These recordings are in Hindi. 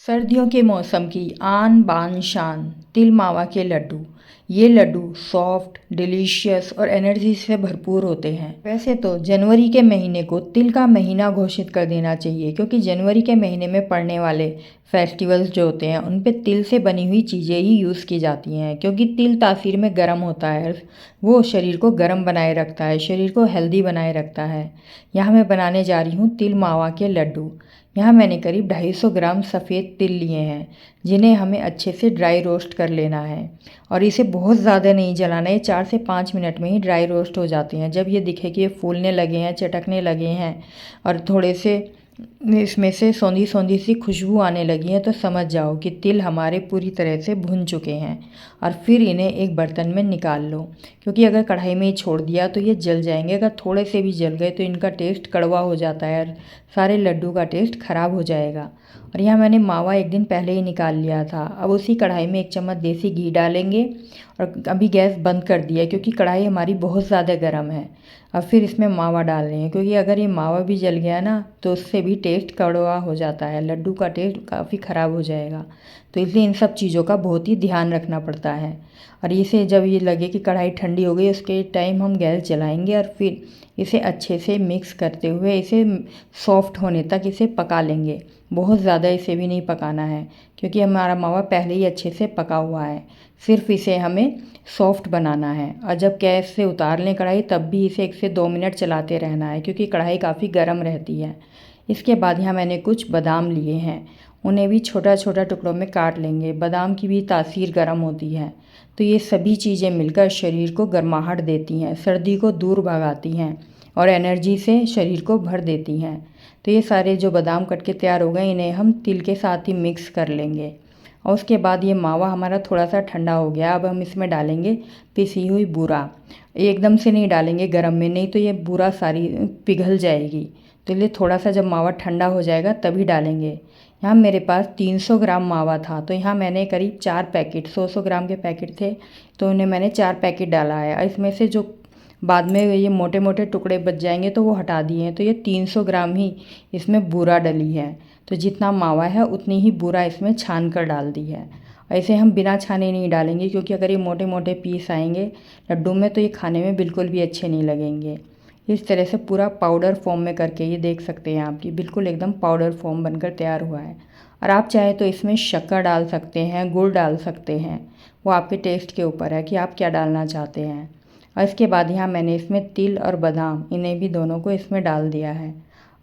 सर्दियों के मौसम की आन बान शान तिल मावा के लड्डू। ये लड्डू सॉफ्ट, डिलीशियस और एनर्जी से भरपूर होते हैं। वैसे तो जनवरी के महीने को तिल का महीना घोषित कर देना चाहिए, क्योंकि जनवरी के महीने में पड़ने वाले फेस्टिवल्स जो होते हैं उन पे तिल से बनी हुई चीज़ें ही यूज़ की जाती हैं। क्योंकि तिल तासीर में गर्म होता है, वो शरीर को गर्म बनाए रखता है, शरीर को हेल्दी बनाए रखता है। यहाँ मैं बनाने जा रही हूँ तिल मावा के लड्डू। यहाँ मैंने करीब 250 ग्राम सफ़ेद तिल लिए हैं, जिन्हें हमें अच्छे से ड्राई रोस्ट कर लेना है। और इसे बहुत ज़्यादा नहीं जलाना है, 4 से 5 मिनट में ही ड्राई रोस्ट हो जाते हैं। जब ये दिखे कि ये फूलने लगे हैं, चटकने लगे हैं और थोड़े से इसमें से सौंधी सौंधी सी खुशबू आने लगी है, तो समझ जाओ कि तिल हमारे पूरी तरह से भुन चुके हैं। और फिर इन्हें एक बर्तन में निकाल लो, क्योंकि अगर कढ़ाई में ही छोड़ दिया तो ये जल जाएंगे। अगर थोड़े से भी जल गए तो इनका टेस्ट कड़वा हो जाता है और सारे लड्डू का टेस्ट ख़राब हो जाएगा। और यहाँ मैंने मावा एक दिन पहले ही निकाल लिया था। अब उसी कढ़ाई में 1 चम्मच देसी घी डालेंगे और अभी गैस बंद कर दिया है, क्योंकि कढ़ाई हमारी बहुत ज़्यादा गर्म है। अब फिर इसमें मावा डाल रहे हैं, क्योंकि अगर ये मावा भी जल गया ना तो उससे भी टेस्ट कड़वा हो जाता है, लड्डू का टेस्ट काफ़ी ख़राब हो जाएगा। तो इसलिए इन सब चीज़ों का बहुत ही ध्यान रखना पड़ता है। और इसे जब ये लगे कि कढ़ाई ठंडी हो गई, उसके टाइम हम गैस जलाएंगे और फिर इसे अच्छे से मिक्स करते हुए इसे सॉफ्ट होने तक इसे पका लेंगे। बहुत ज़्यादा इसे भी नहीं पकाना है, क्योंकि हमारा मावा पहले ही अच्छे से पका हुआ है। सिर्फ इसे हमें सॉफ्ट बनाना है। और जब गैस से उतार लें कढ़ाई, तब भी इसे 1 से 2 मिनट चलाते रहना है, क्योंकि कढ़ाई काफ़ी गर्म रहती है। इसके बाद यहाँ मैंने कुछ बादाम लिए हैं, उन्हें भी छोटा छोटा टुकड़ों में काट लेंगे। बादाम की भी तासीर गर्म होती है, तो ये सभी चीज़ें मिलकर शरीर को गर्माहट देती हैं, सर्दी को दूर भगाती हैं और एनर्जी से शरीर को भर देती हैं। तो ये सारे जो बादाम कट के तैयार हो गए, इन्हें हम तिल के साथ ही मिक्स कर लेंगे। और उसके बाद ये मावा हमारा थोड़ा सा ठंडा हो गया। अब हम इसमें डालेंगे पिसी हुई बूरा। एकदम से नहीं डालेंगे गर्म में, नहीं तो ये बूरा सारी पिघल जाएगी। तो इसलिए थोड़ा सा जब मावा ठंडा हो जाएगा तभी डालेंगे। यहाँ मेरे पास 300 ग्राम मावा था, तो यहाँ मैंने करीब 4 पैकेट, 100 ग्राम के पैकेट थे, तो उन्हें मैंने 4 पैकेट डाला है। इसमें से जो बाद में ये मोटे मोटे टुकड़े बच जाएंगे तो वो हटा दिए हैं। तो ये 300 ग्राम ही इसमें बूरा डली है। तो जितना मावा है उतनी ही बूरा इसमें छान कर डाल दी है। ऐसे हम बिना छाने नहीं डालेंगे, क्योंकि अगर ये मोटे मोटे पीस आएंगे लड्डू में तो ये खाने में बिल्कुल भी अच्छे नहीं लगेंगे। इस तरह से पूरा पाउडर फॉर्म में करके ये देख सकते हैं आपकी बिल्कुल एकदम पाउडर फॉर्म बनकर तैयार हुआ है। और आप चाहे तो इसमें शक्कर डाल सकते हैं, गुड़ डाल सकते हैं, वो आपके टेस्ट के ऊपर है कि आप क्या डालना चाहते हैं। और इसके बाद यहाँ मैंने इसमें तिल और बादाम, इन्हें भी दोनों को इसमें डाल दिया है।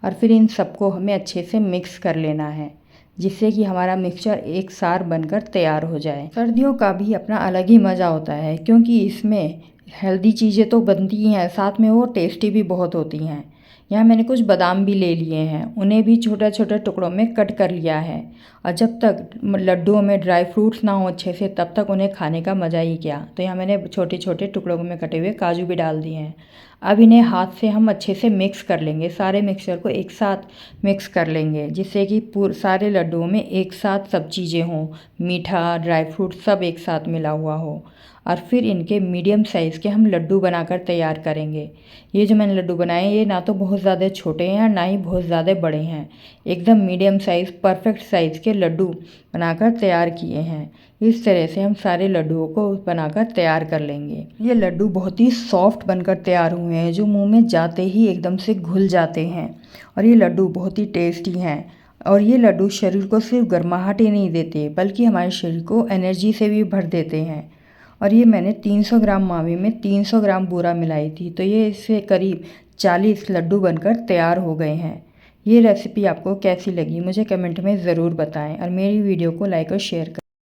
और फिर इन सबको हमें अच्छे से मिक्स कर लेना है, जिससे कि हमारा मिक्सचर एक सार बनकर तैयार हो जाए। सर्दियों का भी अपना अलग ही मज़ा होता है, क्योंकि इसमें हेल्दी चीज़ें तो बनती हैं, साथ में वो टेस्टी भी बहुत होती हैं। यहाँ मैंने कुछ बादाम भी ले लिए हैं, उन्हें भी छोटे छोटे टुकड़ों में कट कर लिया है। और जब तक लड्डुओं में ड्राई फ्रूट्स ना हो अच्छे से, तब तक उन्हें खाने का मज़ा ही क्या। तो यहाँ मैंने छोटे छोटे टुकड़ों में कटे हुए काजू भी डाल दिए हैं। अब इन्हें हाथ से हम अच्छे से मिक्स कर लेंगे, सारे मिक्सचर को एक साथ मिक्स कर लेंगे, जिससे कि सारे लड्डुओं में एक साथ सब चीज़ें हों, मीठा, ड्राई फ्रूट सब एक साथ मिला हुआ हो। और फिर इनके मीडियम साइज़ के हम लड्डू बनाकर तैयार करेंगे। ये जो मैंने लड्डू बनाए ये ना तो बहुत ज़्यादा छोटे हैं ना ही बहुत ज़्यादा बड़े हैं, एकदम मीडियम साइज़ परफेक्ट साइज़ के लड्डू बनाकर तैयार किए हैं। इस तरह से हम सारे लड्डुओं को बनाकर तैयार कर लेंगे। ये लड्डू बहुत ही सॉफ्ट बनकर तैयार हुए हैं, जो मुंह में जाते ही एकदम से घुल जाते हैं। और ये लड्डू बहुत ही टेस्टी हैं। और ये लड्डू शरीर को सिर्फ गर्माहट ही नहीं देते, बल्कि हमारे शरीर को एनर्जी से भी भर देते हैं। और ये मैंने 300 ग्राम मावे में 300 ग्राम बूरा मिलाई थी, तो ये इससे करीब 40 लड्डू बनकर तैयार हो गए हैं। ये रेसिपी आपको कैसी लगी मुझे कमेंट में ज़रूर बताएं, और मेरी वीडियो को लाइक और शेयर करें।